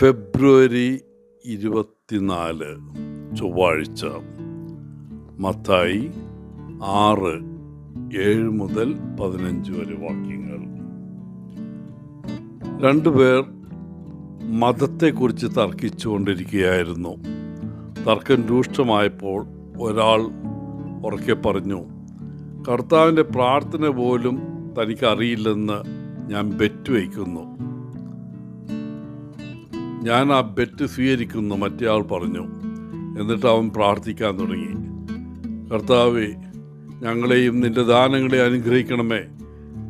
ഫെബ്രുവരി 24 ചൊവ്വാഴ്ച. മത്തായി 6:7-15 വരെ വാക്യങ്ങൾ. രണ്ടുപേർ മതത്തെക്കുറിച്ച് തർക്കിച്ചുകൊണ്ടിരിക്കുകയായിരുന്നു. തർക്കം രൂക്ഷമായപ്പോൾ ഒരാൾ ഉറക്കെ പറഞ്ഞു, കർത്താവിൻ്റെ പ്രാർത്ഥന പോലും തനിക്കറിയില്ലെന്ന് ഞാൻ ബെറ്റ് വയ്ക്കുന്നു. ഞാൻ ആ ബെറ്റ് സ്വീകരിക്കുന്നു, മറ്റേ ആൾ പറഞ്ഞു. എന്നിട്ട് അവൻ പ്രാർത്ഥിക്കാൻ തുടങ്ങി. കർത്താവേ, ഞങ്ങളെയും നിൻ്റെ ദാനങ്ങളെ അനുഗ്രഹിക്കണമേ.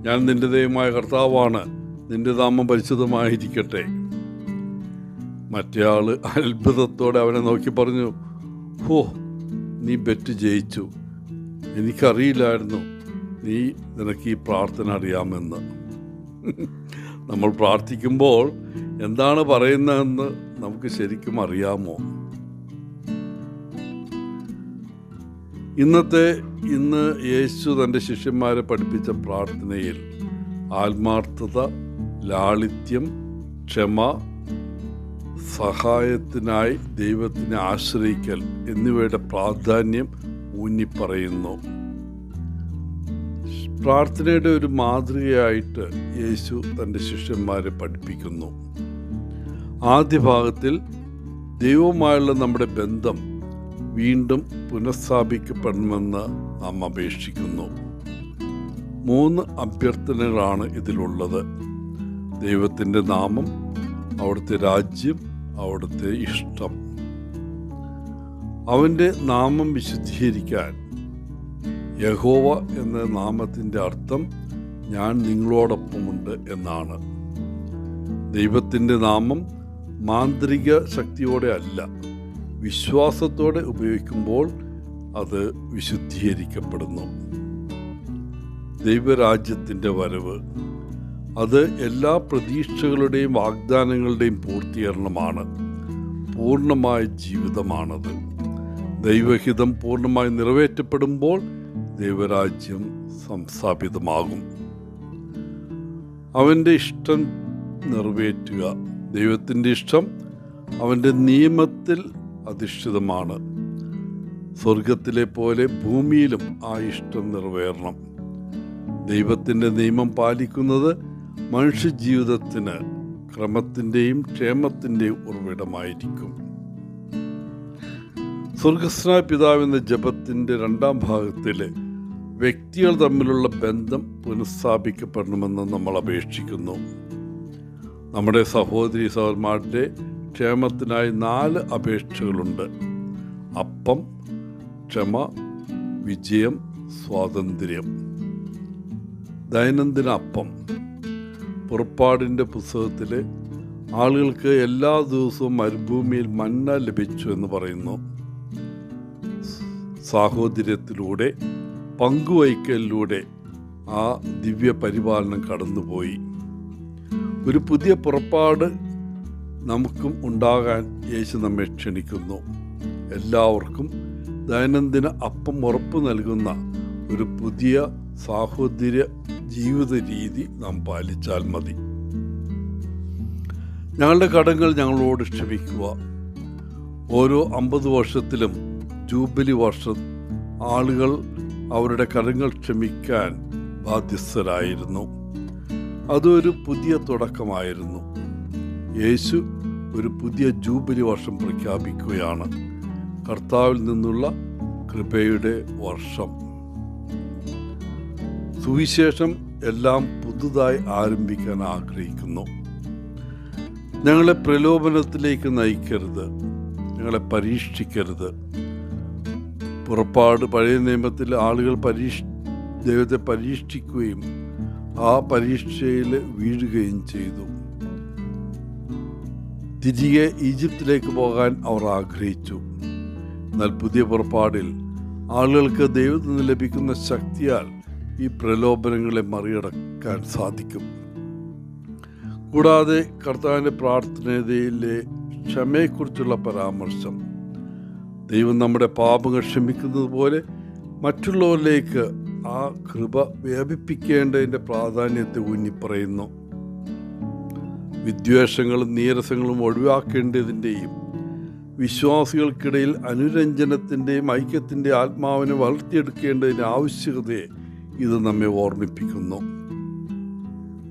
ഞാൻ നിൻ്റെ ദൈവമായ കർത്താവാണ്, നിൻ്റെ നാമം പരിശുദ്ധമായിരിക്കട്ടെ. മറ്റേ ആൾ അത്ഭുതത്തോടെ അവനെ നോക്കി പറഞ്ഞു, ഹോ, നീ ബെറ്റ് ജയിച്ചു. എനിക്കറിയില്ലായിരുന്നു നിനക്ക് ഈ പ്രാർത്ഥന അറിയാമെന്ന്. നമ്മൾ പ്രാർത്ഥിക്കുമ്പോൾ എന്താണ് പറയുന്നതെന്ന് നമുക്ക് ശരിക്കും അറിയാമോ? ഇന്ന് യേശു തൻ്റെ ശിഷ്യന്മാരെ പഠിപ്പിച്ച പ്രാർത്ഥനയിൽ ആത്മാർത്ഥത, ലാളിത്യം, ക്ഷമ, സഹായത്തിനായി ദൈവത്തിനെ ആശ്രയിക്കൽ എന്നിവയുടെ പ്രാധാന്യം ഊന്നിപ്പറയുന്നു. പ്രാർത്ഥനയുടെ ഒരു മാതൃകയായിട്ട് യേശു തൻ്റെ ശിഷ്യന്മാരെ പഠിപ്പിക്കുന്നു. ആദ്യ ഭാഗത്തിൽ ദൈവവുമായുള്ള നമ്മുടെ ബന്ധം വീണ്ടും പുനഃസ്ഥാപിക്കപ്പെടണമെന്ന് നാം അപേക്ഷിക്കുന്നു. 3 അഭ്യർത്ഥനകളാണ് ഇതിലുള്ളത്. ദൈവത്തിൻ്റെ നാമം, അവിടുത്തെ രാജ്യം, അവിടുത്തെ ഇഷ്ടം. അവൻ്റെ നാമം വിശുദ്ധീകരിക്കാൻ യഹോവ എന്ന നാമത്തിൻ്റെ അർത്ഥം ഞാൻ നിങ്ങളോടൊപ്പമുണ്ട് എന്നാണ്. ദൈവത്തിൻ്റെ നാമം മാന്ത്രിക ശക്തിയോടെ അല്ല, വിശ്വാസത്തോടെ ഉപയോഗിക്കുമ്പോൾ അത് വിശുദ്ധീകരിക്കപ്പെടുന്നു. ദൈവരാജ്യത്തിൻ്റെ വരവ്, അത് എല്ലാ പ്രതീക്ഷകളുടെയും വാഗ്ദാനങ്ങളുടെയും പൂർത്തീകരണമാണ്. പൂർണ്ണമായ ജീവിതമാണത്. ദൈവഹിതം പൂർണ്ണമായി നിറവേറ്റപ്പെടുമ്പോൾ ദൈവരാജ്യം സംസ്ഥാപിതമാകും. അവൻ്റെ ഇഷ്ടം നിറവേറ്റുക. ദൈവത്തിൻ്റെ ഇഷ്ടം അവൻ്റെ നിയമത്തിൽ അധിഷ്ഠിതമാണ്. സ്വർഗത്തിലെ പോലെ ഭൂമിയിലും ആ ഇഷ്ടം നിറവേറണം. ദൈവത്തിൻ്റെ നിയമം പാലിക്കുന്നത് മനുഷ്യജീവിതത്തിന് ക്രമത്തിൻ്റെയും ക്ഷേമത്തിൻ്റെയും ഉറവിടമായിരിക്കും. സ്വർഗസ്നായ പിതാവെന്ന ജപത്തിൻ്റെ 2ാം ഭാഗത്തിൽ വ്യക്തികൾ തമ്മിലുള്ള ബന്ധം പുനഃസ്ഥാപിക്കപ്പെടണമെന്ന് നമ്മൾ അപേക്ഷിക്കുന്നു. നമ്മുടെ സഹോദരി സഹോദരന്മാരുടെ ക്ഷേമത്തിനായി 4 അപേക്ഷകളുണ്ട്. അപ്പം, ക്ഷമ, വിജയം, സ്വാതന്ത്ര്യം. ദൈനംദിന അപ്പം. പുറപ്പാടിൻ്റെ പുസ്തകത്തിൽ ആളുകൾക്ക് എല്ലാ ദിവസവും മരുഭൂമിയിൽ മന്ന ലഭിച്ചു എന്ന് പറയുന്നു. സാഹോദര്യത്തിലൂടെ, പങ്കുവയ്ക്കലിലൂടെ ആ ദിവ്യ പരിപാലനം കടന്നുപോയി. ഒരു പുതിയ പുറപ്പാട് നമുക്കും ഉണ്ടാകാൻ യേശു നമ്മെ ക്ഷണിക്കുന്നു. എല്ലാവർക്കും ദൈനംദിന അപ്പം ഉറപ്പ് നൽകുന്ന ഒരു പുതിയ സാഹോദര്യ ജീവിത രീതി നാം പാലിച്ചാൽ മതി. ഞങ്ങളുടെ കടങ്ങൾ ഞങ്ങളോട് ക്ഷമിക്കുക. ഓരോ 50 വർഷത്തിലും ജൂബിലി വർഷം ആളുകൾ അവരുടെ കടങ്ങൾ ക്ഷമിക്കാൻ ബാധ്യസ്ഥരായിരുന്നു. അതൊരു പുതിയ തുടക്കമായിരുന്നു. യേശു ഒരു പുതിയ ജൂബിലി വർഷം പ്രഖ്യാപിക്കുകയാണ്. കർത്താവിൽ നിന്നുള്ള കൃപയുടെ വർഷം. സുവിശേഷം എല്ലാം പുതുതായി ആരംഭിക്കാൻ ആഗ്രഹിക്കുന്നു. ഞങ്ങളെ പ്രലോഭനത്തിലേക്ക് നയിക്കരുത്, ഞങ്ങളെ പരീക്ഷിക്കരുത്. പുറപ്പാട് പഴയ നിയമത്തിൽ ആളുകൾ ദൈവത്തെ പരീക്ഷിക്കുകയും ആ പരീക്ഷയിൽ വീഴുകയും ചെയ്തു. തിരികെ ഈജിപ്തിലേക്ക് പോകാൻ അവർ ആഗ്രഹിച്ചു. എന്നാൽ പുതിയ പുറപ്പാടിൽ ആളുകൾക്ക് ദൈവത്തിൽ നിന്ന് ലഭിക്കുന്ന ശക്തിയാൽ ഈ പ്രലോഭനങ്ങളെ മറികടക്കാൻ സാധിക്കും. കൂടാതെ കർത്താവിൻ്റെ പ്രാർത്ഥനയിലെ ക്ഷമയെക്കുറിച്ചുള്ള പരാമർശം, ദൈവം നമ്മുടെ പാപങ്ങൾ ക്ഷമിക്കുന്നത് പോലെ മറ്റുള്ളവരിലേക്ക് ആ കൃപ വ്യാപിപ്പിക്കേണ്ടതിൻ്റെ പ്രാധാന്യത്തെ ഊന്നിപ്പറയുന്നു. വിദ്വേഷങ്ങളും നീരസങ്ങളും ഒഴിവാക്കേണ്ടതിൻ്റെയും വിശ്വാസികൾക്കിടയിൽ അനുരഞ്ജനത്തിൻ്റെയും ഐക്യത്തിൻ്റെ ആത്മാവിനെ വളർത്തിയെടുക്കേണ്ടതിൻ്റെ ആവശ്യകതയെ ഇത് നമ്മെ ഓർമ്മിപ്പിക്കുന്നു.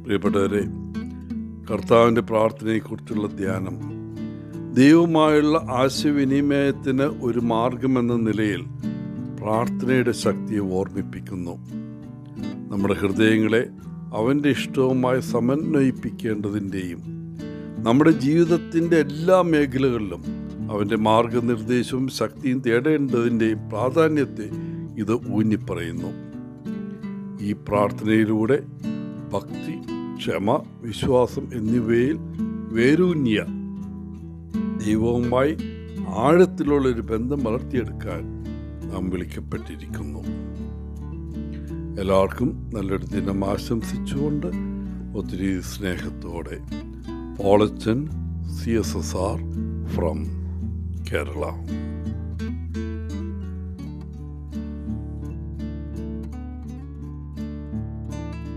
പ്രിയപ്പെട്ടവരെ, കർത്താവിൻ്റെ പ്രാർത്ഥനയെക്കുറിച്ചുള്ള ധ്യാനം ദൈവവുമായുള്ള ആശയവിനിമയത്തിന് ഒരു മാർഗമെന്ന നിലയിൽ പ്രാർത്ഥനയുടെ ശക്തിയെ ഓർമ്മിപ്പിക്കുന്നു. നമ്മുടെ ഹൃദയങ്ങളെ അവൻ്റെ ഇഷ്ടവുമായി സമന്വയിപ്പിക്കേണ്ടതിൻ്റെയും നമ്മുടെ ജീവിതത്തിൻ്റെ എല്ലാ മേഖലകളിലും അവൻ്റെ മാർഗനിർദ്ദേശവും ശക്തിയും തേടേണ്ടതിൻ്റെയും പ്രാധാന്യത്തെ ഇത് ഊന്നിപ്പറയുന്നു. ഈ പ്രാർത്ഥനയിലൂടെ ഭക്തി, ക്ഷമ, വിശ്വാസം എന്നിവയിൽ വേരൂന്നിയ ദൈവവുമായി ആഴത്തിലുള്ളൊരു ബന്ധം വളർത്തിയെടുക്കാൻ നാം വിളിക്കപ്പെട്ടിരിക്കുന്നു. എല്ലാവർക്കും നല്ലൊരു ദിനം ആശംസിച്ചുകൊണ്ട് ഒത്തിരി സ്നേഹത്തോടെ പോളച്ചൻ CSSR ഫ്രം കേരള.